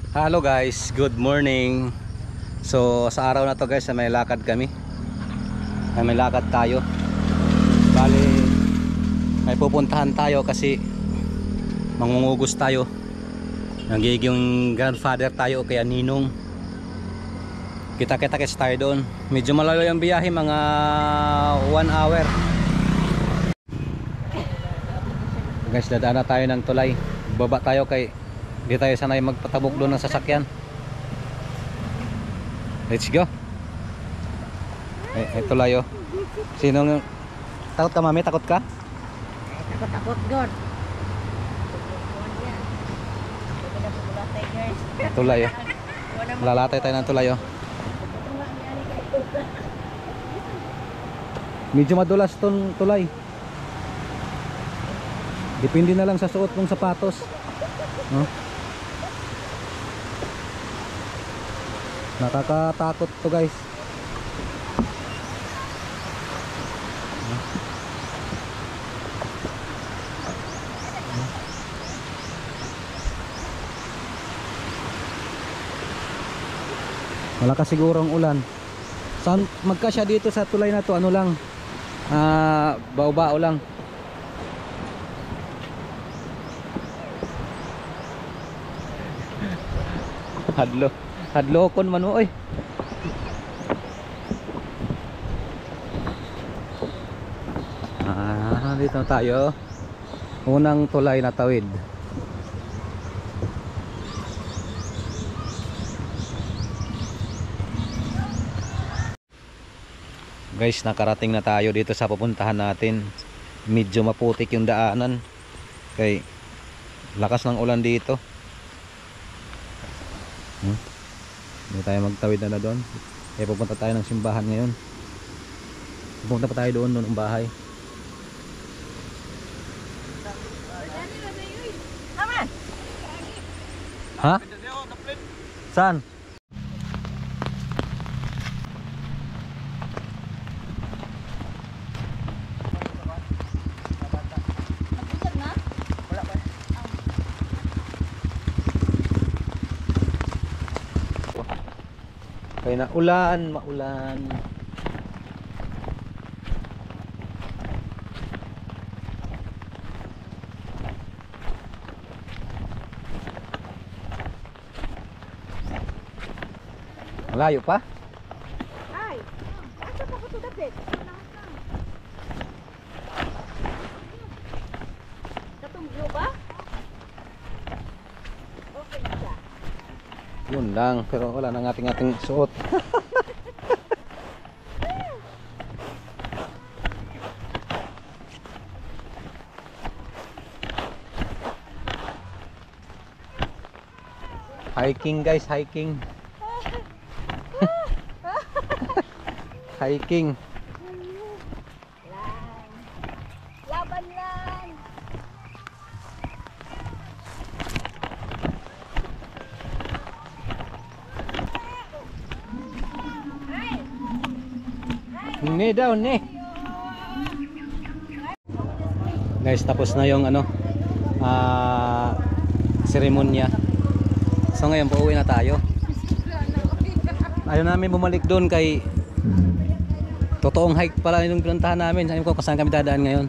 Hello guys, good morning. So sa araw na to guys, may lakad kami. May lakad tayo. Bali may pupuntahan tayo kasi mangungugos tayo. Nagiging grandfather tayo kaya ninong. Kita-kita tayo doon. Medyo malayo yung biyahe, mga 1 hour. Guys, dadaan na tayo ng tulay. Baba tayo kay di tayo sanay magpatabok doon ng sasakyan. Let's go. Ito layo. Sino takot ka mami? Takot ka? Takot God. Tulayo. Lalatay tayo ng tulayo. Medyo madulas tong tulay. Depende na lang sa suot ng sapatos. No? Nakakatakot to guys. Malakas siguro ang ulan. Saan magkasya dito sa tulay na to? Ano lang? Bao-bao lang. Hadlokon man mo oy. Dito tayo. Unang tulay na tawid. Guys, nakarating na tayo dito sa pupuntahan natin. Medyo maputik yung daanan. Kay lakas ng ulan dito. Hindi tayo magtawid na doon. Kaya pupunta tayo ng simbahan ngayon. Pupunta pa tayo doon ang bahay. Ha? Saan? Kaya na ulan, maulan. Malayo pa? Ay, asa pa ko to dapit? Katunglo ba? Okay siya. Yun lang, pero wala nang ating suot. Hiking guys, hiking. Hiking. Laban lang. Ni daw ni. Guys, tapos na yung seremonya. So ngayon pauwi na tayo. Ayaw namin bumalik doon kay totoong hike pala yung pinuntahan namin. Sabi ko kung saan kami dadaan ngayon.